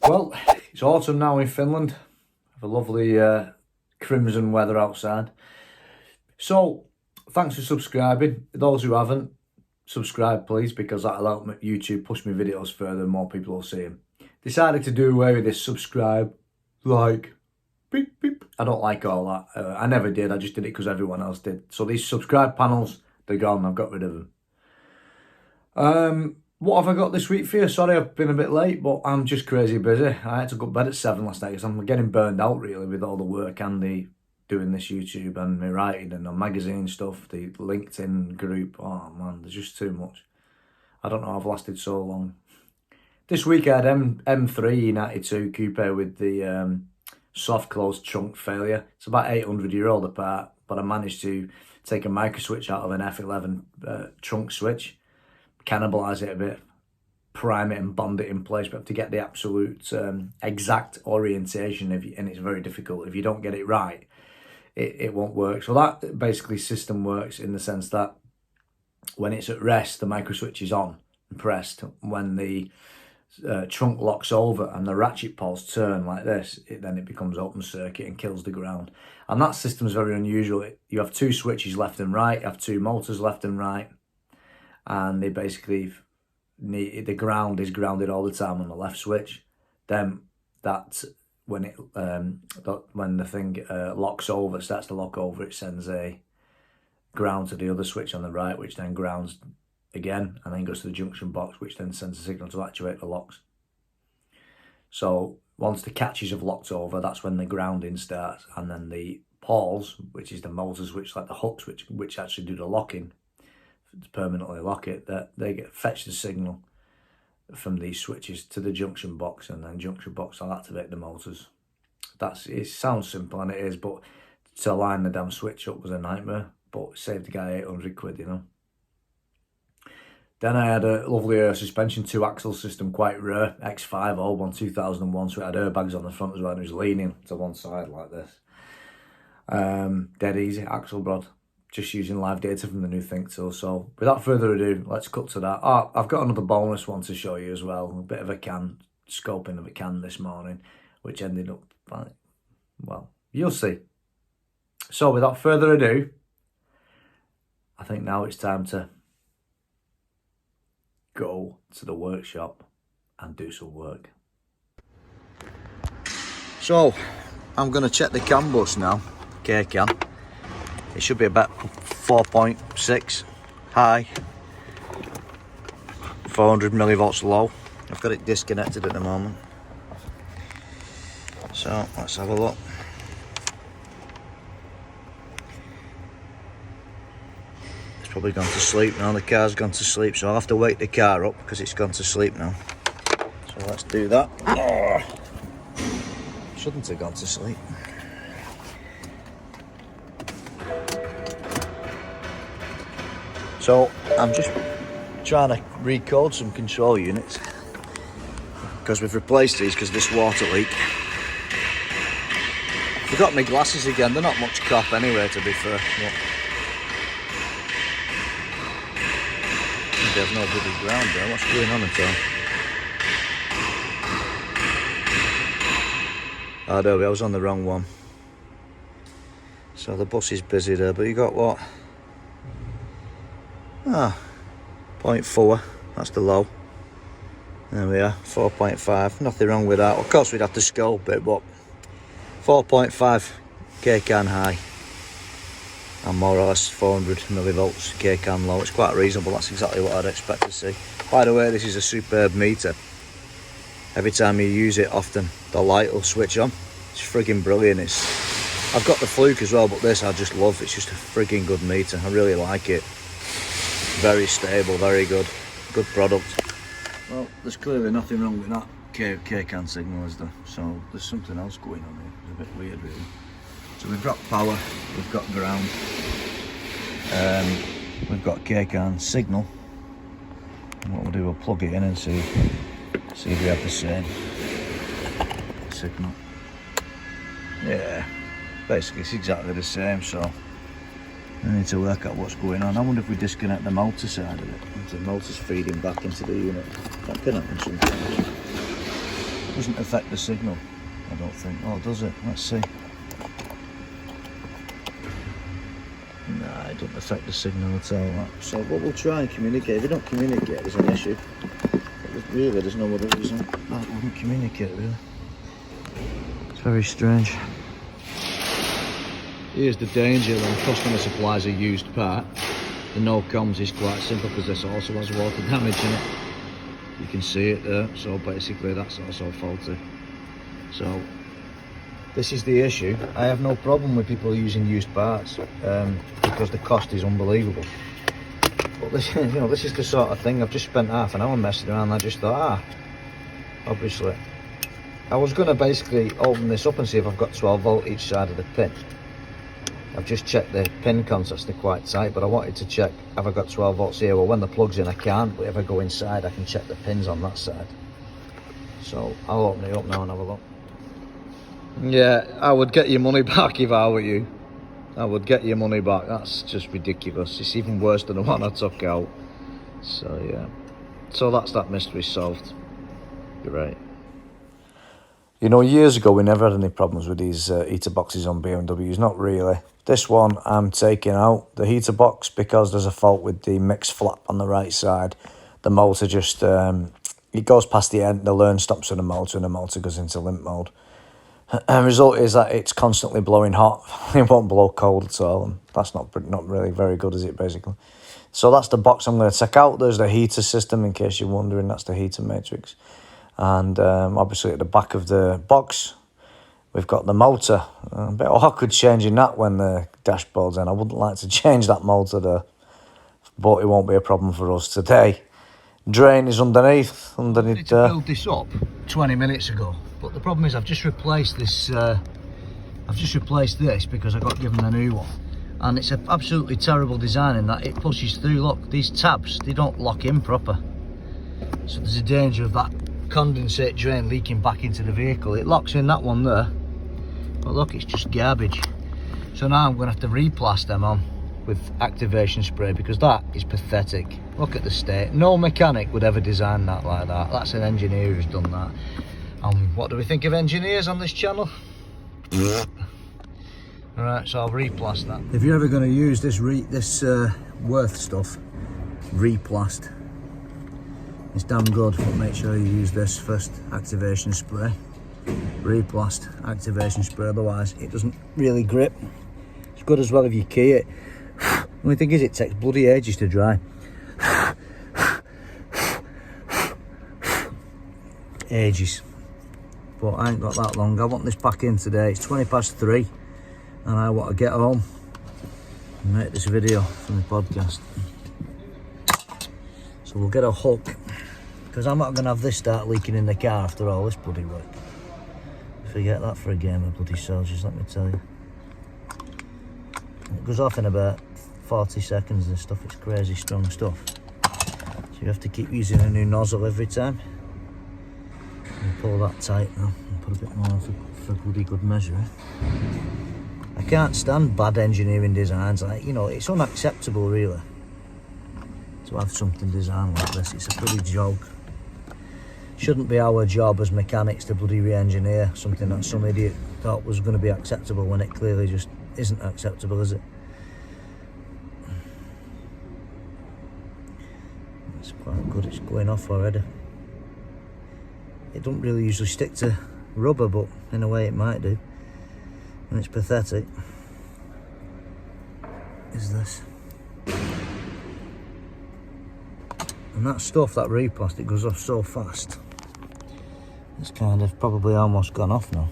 Well, it's autumn now in Finland. Have a lovely crimson weather outside. So, thanks for subscribing. Those who haven't, subscribe please, because that'll help YouTube push my videos further and more people will see them. Decided to do away with this subscribe, like, beep, beep. I don't like all that. I never did, I just did it because everyone else did. So these subscribe panels, they're gone, I've got rid of them. What have I got this week for you? Sorry I've been a bit late, but I'm just crazy busy. I had to go to bed at 7 last night because I'm getting burned out really with all the work and the doing this YouTube and my writing and the magazine stuff, the LinkedIn group. Oh man, there's just too much. I don't know how I've lasted so long. This week I had M3 E92 coupe with the soft close trunk failure. It's about 800-year-old apart, but I managed to take a microswitch out of an F11 trunk switch, cannibalise it a bit, prime it and bond it in place, but have to get the absolute exact orientation, and it's very difficult. If you don't get it right, it won't work. So that basically system works in the sense that when it's at rest, the microswitch is on and pressed. When the trunk locks over and the ratchet pulls turn like this, then it becomes open circuit and kills the ground. And that system is very unusual. You have two switches left and right, you have two motors left and right, and they basically need, the ground is grounded all the time on the left switch. Then that when it when the thing locks over, starts to lock over, it sends a ground to the other switch on the right, which then grounds again and then goes to the junction box, which then sends a signal to activate the locks. So once the catches have locked over, that's when the grounding starts, and then the pawls, which is the motors, which like the hooks which actually do the locking to permanently lock it, that they get fetch the signal from these switches to the junction box, and then junction box will activate the motors. It sounds simple, and it is, but to line the damn switch up was a nightmare, but it saved the guy 800 quid, you know. Then I had a lovely suspension 2-axle system, quite rare, X5 old one, 2001, so it had airbags on the front as well, and it was leaning to one side like this. Dead easy axle rod, just using live data from the new thinktool. So without further ado, let's cut to that. Oh, I've got another bonus one to show you as well, a bit of a scoping of a can this morning, which ended up, well, you'll see. So without further ado, I think now it's time to go to the workshop and do some work. So I'm going to check the CAN bus now, K-CAN. It should be about 4.6 high, 400 millivolts low. I've got it disconnected at the moment. So let's have a look. It's probably gone to sleep now, the car's gone to sleep, so I'll have to wake the car up because it's gone to sleep now. So let's do that. Oh, shouldn't have gone to sleep. So I'm just trying to recode some control units because we've replaced these because of this water leak. Forgot my glasses again, they're not much crap anyway, to be fair. But there's no bloody ground there, what's going on at all? Oh, there we go, I was on the wrong one. So the bus is busy there, but you got what? 0.4, that's the low. There we are, 4.5, nothing wrong with that. Of course we'd have to scope it, but 4.5 K-CAN high and more or less 400 millivolts K-CAN low. It's quite reasonable, that's exactly what I'd expect to see. By the way, this is a superb meter. Every time you use it often, the light will switch on. It's frigging brilliant. I've got the Fluke as well, but this I just love. It's just a frigging good meter, I really like it. Very stable, very good product. Well, there's clearly nothing wrong with that K-CAN signal, is there? So there's something else going on here. It's a bit weird really. So we've got power, we've got ground, we've got K-CAN signal. And what we'll do, we'll plug it in and see if we have the same signal. Yeah, basically it's exactly the same, so I need to work out what's going on. I wonder if we disconnect the motor side of it. If the motor's feeding back into the unit. That can happen sometimes. Doesn't affect the signal, I don't think. Oh, does it? Let's see. Nah, it doesn't affect the signal at all. So what we'll try and communicate. If we don't communicate, there's an issue. But really, there's no other reason that it wouldn't communicate, really. It's very strange. Here's the danger when customer supplies a used part. The no comms is quite simple because this also has water damage in it. You can see it there, so basically that's also faulty. So this is the issue. I have no problem with people using used parts because the cost is unbelievable. But this, you know, this is the sort of thing. I've just spent half an hour messing around. And I just thought, obviously, I was going to basically open this up and see if I've got 12 volt each side of the pin. I've just checked the pin contacts, they're quite tight, but I wanted to check, have I got 12 volts here? Well, when the plug's in, I can't, but if I go inside, I can check the pins on that side. So I'll open it up now and have a look. Yeah, I would get your money back if I were you. I would get your money back. That's just ridiculous. It's even worse than the one I took out. So yeah, so that's that mystery solved. You're right. You know, years ago we never had any problems with these heater boxes on BMWs, not really. This one I'm taking out, the heater box, because there's a fault with the mix flap on the right side. The motor just, it goes past the end, the learn stops with the motor and the motor goes into limp mode. And the result is that it's constantly blowing hot. It won't blow cold at all, and that's not really very good, is it, basically? So that's the box I'm going to take out. There's the heater system, in case you're wondering, that's the heater matrix. And obviously at the back of the box, we've got the motor. A bit awkward changing that when the dashboard's in. I wouldn't like to change that motor there, but it won't be a problem for us today. Drain is underneath there. I need to build this up 20 minutes ago, but the problem is I've just replaced this. Because I got given a new one, and it's an absolutely terrible design in that it pushes through. Look, these tabs, they don't lock in proper, so there's a danger of that condensate drain leaking back into the vehicle. It locks in that one there, but look, it's just garbage. So now I'm going to have to replast them on with activation spray, because that is pathetic. Look at the state. No mechanic would ever design that like that. That's an engineer who's done that. What do we think of engineers on this channel? Alright, so I'll replast that. If you're ever going to use this Worth stuff, replast. It's damn good, but make sure you use this first. Activation spray, replast, activation spray, otherwise it doesn't really grip. It's good as well if you key it. The only thing is, it takes bloody ages to dry. Ages. But I ain't got that long. I want this back in today. It's 3:20 and I want to get home and make this video for the podcast. So we'll get a hook, because I'm not going to have this start leaking in the car after all this bloody work. Forget that for a game of bloody soldiers, let me tell you. It goes off in about 40 seconds, this stuff. It's crazy strong stuff. So you have to keep using a new nozzle every time. And pull that tight now and put a bit more for bloody good measure. I can't stand bad engineering designs. Like, you know, it's unacceptable really to have something designed like this. It's a bloody joke. Shouldn't be our job as mechanics to bloody re-engineer something that some idiot thought was going to be acceptable when it clearly just isn't acceptable, is it? It's quite good, it's going off already. It don't really usually stick to rubber, but in a way it might do. And it's pathetic. Is this? And that stuff, that replast, it goes off so fast. It's kind of probably almost gone off now.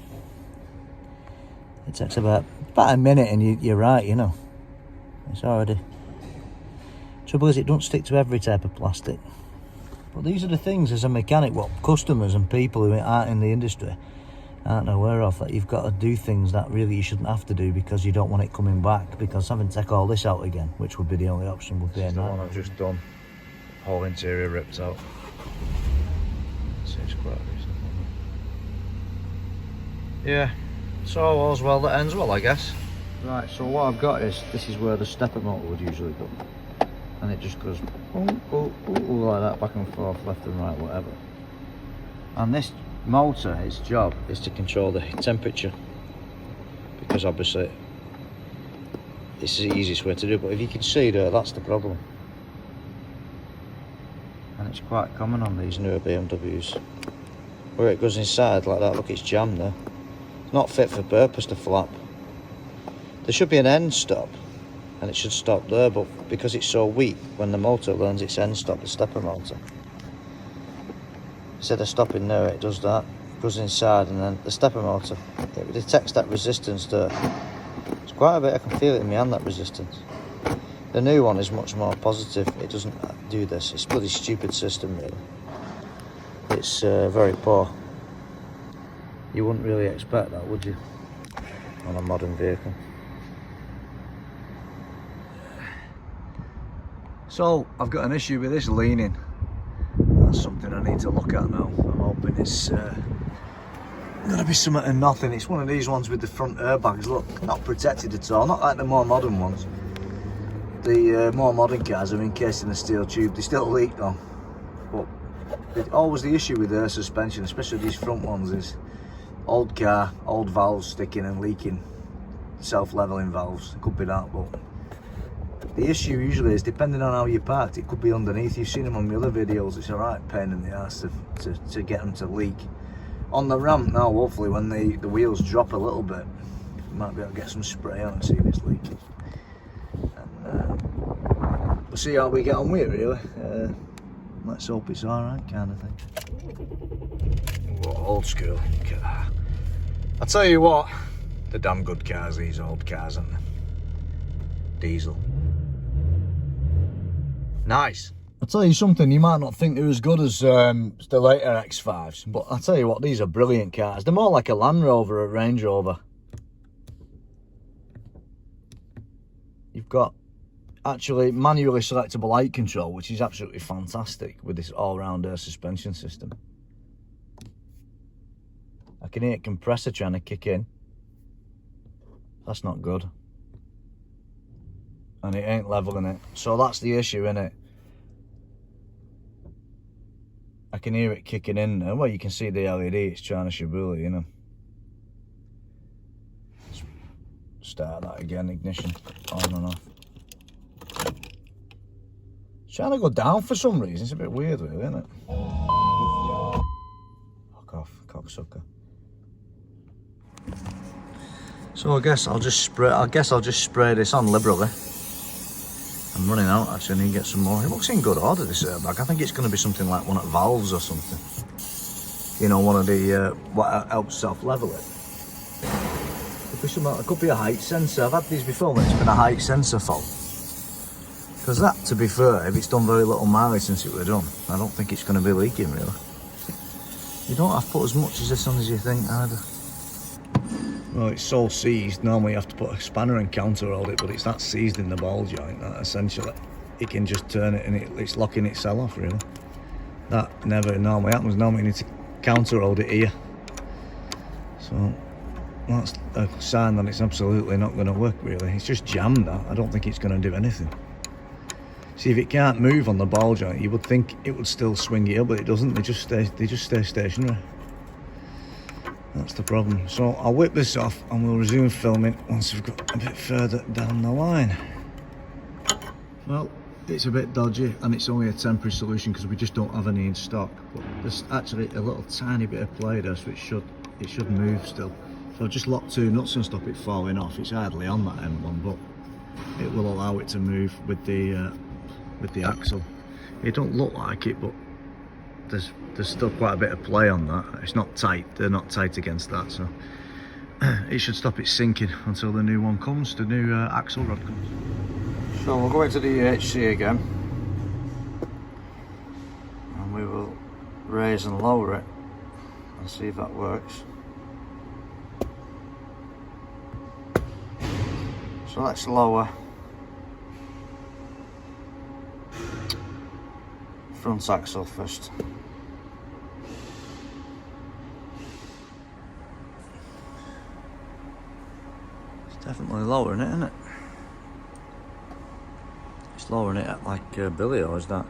It takes about a minute and you're right, you know. It's already. Trouble is, it don't stick to every type of plastic. But these are the things as a mechanic, what customers and people who aren't in the industry aren't aware of, that you've got to do things that really you shouldn't have to do because you don't want it coming back, because having to take all this out again, which would be the only option, would be a nightmare. The one I've just done, whole interior ripped out. Seems quite reasonable. Yeah, so all's well that ends well, I guess. Right, so what I've got is, this is where the stepper motor would usually go. And it just goes ooh, ooh, ooh, like that, back and forth, left and right, whatever. And this motor, its job is to control the temperature, because obviously it's the easiest way to do it, but if you can see there, that's the problem. And it's quite common on these newer BMWs, where it goes inside like that. Look, it's jammed there. It's not fit for purpose to flap. There should be an end stop, and it should stop there, but because it's so weak, when the motor learns its end stop, the stepper motor, instead of stopping there, it does that, goes inside, and then the stepper motor, it detects that resistance there. It's quite a bit, I can feel it in my hand, that resistance. The new one is much more positive, it doesn't do this. It's a bloody stupid system, really. It's very poor. You wouldn't really expect that, would you, on a modern vehicle? So, I've got an issue with this leaning. That's something I need to look at now. I'm hoping it's going to be something to nothing. It's one of these ones with the front airbags. Look, not protected at all. Not like the more modern ones. The more modern cars are encased in a steel tube. They still leak though. But always the issue with air suspension, especially these front ones, is old car, old valves sticking and leaking. Self-leveling valves. It could be that, but the issue usually is, depending on how you parked, it could be underneath. You've seen them on my other videos. It's a right pain in the ass to get them to leak. On the ramp now, hopefully when the wheels drop a little bit, you might be able to get some spray on and see if it's leaking. And we'll see how we get on with it, really. Let's hope it's alright, kind of thing. Whoa, old school car. I tell you what, they're damn good cars, these old cars, aren't they? Diesel. Nice. I'll tell you something, you might not think they're as good as the later X5s, but I'll tell you what, these are brilliant cars. They're more like a Land Rover or a Range Rover. You've got actually manually selectable light control, which is absolutely fantastic with this all-round air suspension system. I can hear a compressor trying to kick in. That's not good. And it ain't leveling it. So that's the issue, innit? I can hear it kicking in there. Well, you can see the LED, it's trying to shabool, you know. Let's start that again, ignition, on and off. It's trying to go down for some reason. It's a bit weird, really, isn't it? Fuck off, cocksucker. So I guess I'll just spray this on liberally. I'm running out actually, I need to get some more. It looks in good order, this airbag. I think it's going to be something like one of the valves or something. You know, one of the, what helps self-level it. It could be a height sensor. I've had these before when it's been a height sensor fault. Because that, to be fair, if it's done very little mileage since it was done, I don't think it's going to be leaking really. You don't have to put as much as this on as you think either. Well, it's so seized, normally you have to put a spanner and counter hold it, but it's that seized in the ball joint that essentially it can just turn it and it's locking itself off really. That never normally happens. Normally you need to counter hold it here. So that's a sign that it's absolutely not going to work really. It's just jammed that. I don't think it's going to do anything. See, if it can't move on the ball joint, you would think it would still swing it up, but it doesn't. They just stay stationary. That's the problem. So I'll whip this off and we'll resume filming once we've got a bit further down the line. Well, it's a bit dodgy and it's only a temporary solution because we just don't have any in stock. But there's actually a little tiny bit of play there, so it should move still. So I've just locked two nuts and stop it falling off. It's hardly on that end one, but it will allow it to move with the axle. It don't look like it, but there's still quite a bit of play on that. It's not tight, they're not tight against that, so it should stop it sinking until the new one comes, the new axle rod comes. So we'll go into the UHC again and we will raise and lower it and see if that works. So let's lower front axle first. It's definitely lowering it, isn't it? It's lowering it at like Billy, or is that?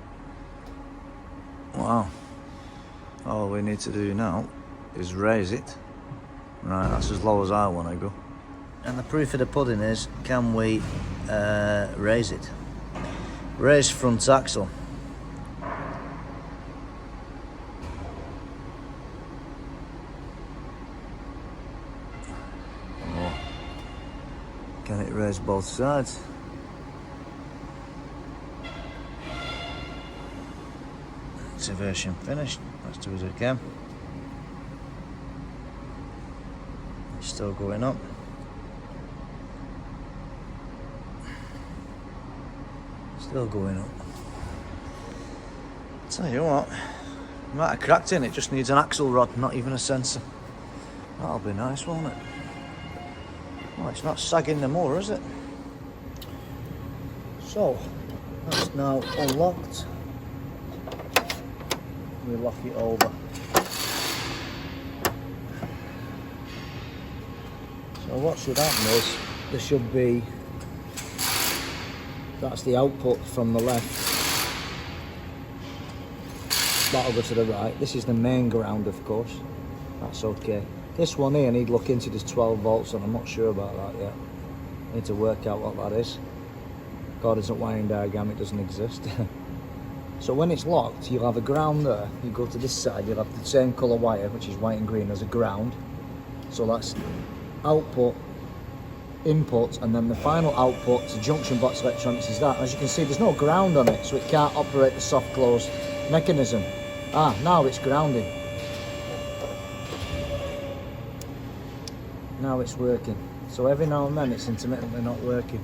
Wow. All we need to do now is raise it. Right, that's as low as I want to go. And the proof of the pudding is, can we raise it? Raise front axle. Oh. Can it raise both sides? Activation finished. Let's do it again. It's still going up. Still going up. Tell you what, I might have cracked in. It just needs an axle rod, not even a sensor. That'll be nice, won't it? Well, it's not sagging no more, is it? So, that's now unlocked. We lock it over. So what should happen is, there should be, that's the output from the left. That'll go to the right. This is the main ground, of course. That's okay. This one here, I need to look into, there's 12 volts and I'm not sure about that yet. I need to work out what that is. God, it's a wiring diagram, it doesn't exist. So when it's locked, you'll have a ground there. You go to this side, you'll have the same colour wire, which is white and green, as a ground. So that's output, input, and then the final output to junction box electronics is that. As you can see, there's no ground on it, so it can't operate the soft close mechanism. Ah, now it's grounding. Now it's working. So every now and then it's intermittently not working.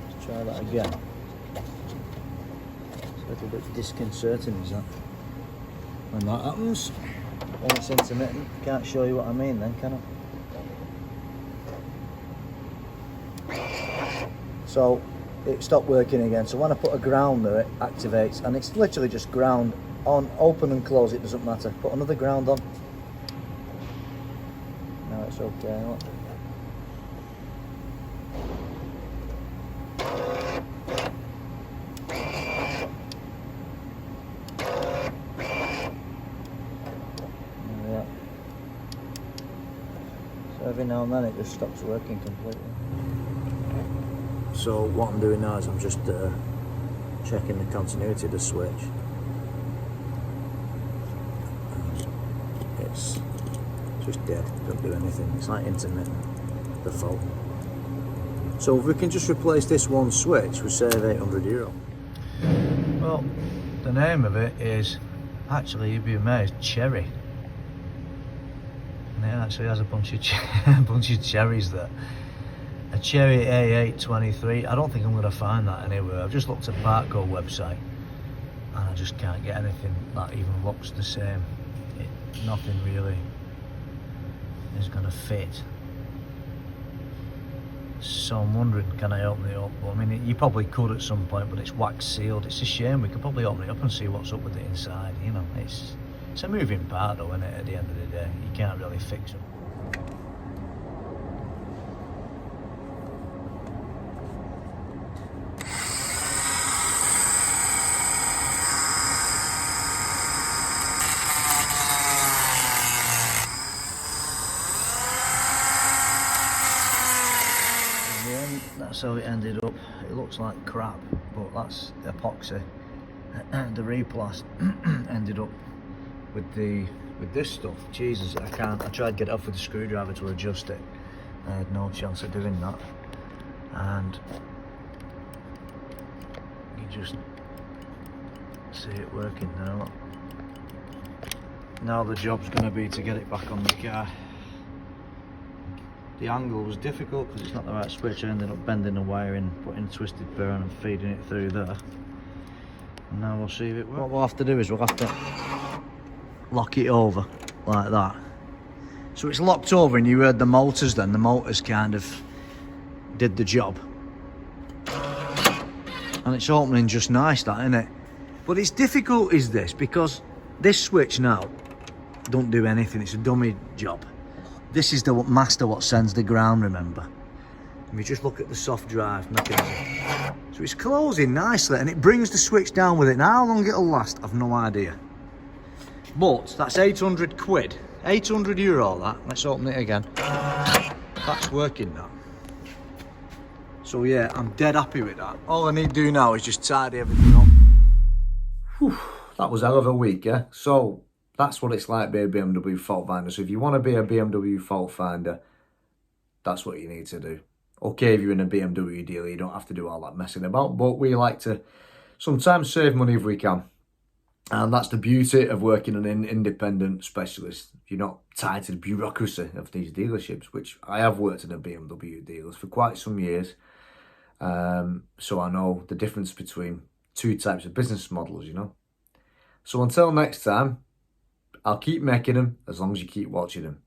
Let's try that again. It's a little bit disconcerting, is that? When that happens, when it's intermittent, can't show you what I mean then, can I? So it stopped working again. So when I put a ground there, it activates, and it's literally just ground on, open and close, it doesn't matter. Put another ground on. Now it's okay. Look. Every now and then it just stops working completely. So what I'm doing now is I'm just checking the continuity of the switch. It's just dead, don't do anything. It's like intermittent, the fault. So if we can just replace this one switch, we save €800. Well, the name of it is, actually you'd be amazed, Cherry. It actually has a bunch of cherries there. A Cherry A823. I don't think I'm going to find that anywhere. I've just looked at Barco website and I just can't get anything that even looks the same. Nothing really is going to fit. So I'm wondering, can I open it up? Well, I mean, you probably could at some point, but it's wax sealed. It's a shame. We could probably open it up and see what's up with it inside. You know, it's a moving part though, isn't it, at the end of the day? You can't really fix them. That's how it ended up. It looks like crap, but that's epoxy. The replast ended up with this stuff. Jesus, I can't. I tried to get it off with a screwdriver to adjust it. I had no chance of doing that. And you just see it working now. Look. Now the job's going to be to get it back on the car. The angle was difficult because it's not the right switch. I ended up bending the wire in, putting a twisted pair on and feeding it through there. And now we'll see if it works. What we'll have to do is we'll have to lock it over like that. So it's locked over and you heard the motors then. The motors kind of did the job. And it's opening just nice, that, isn't it? But it's difficult, is this, because this switch now don't do anything. It's a dummy job. This is the master what sends the ground, remember. If you just look at the soft drive mechanism. So it's closing nicely and it brings the switch down with it. Now how long it'll last, I've no idea. But that's 800 quid. 800 euro that. Let's open it again. That's working now. So yeah, I'm dead happy with that. All I need to do now is just tidy everything up. Whew, that was a hell of a week, yeah? So that's what it's like being a BMW fault finder. So if you want to be a BMW fault finder, that's what you need to do. Okay, if you're in a BMW dealer, you don't have to do all that messing about, but we like to sometimes save money if we can. And that's the beauty of working an independent specialist. You're not tied to the bureaucracy of these dealerships, which I have worked in a BMW dealers for quite some years. So I know the difference between two types of business models, you know. So until next time, I'll keep making them as long as you keep watching them.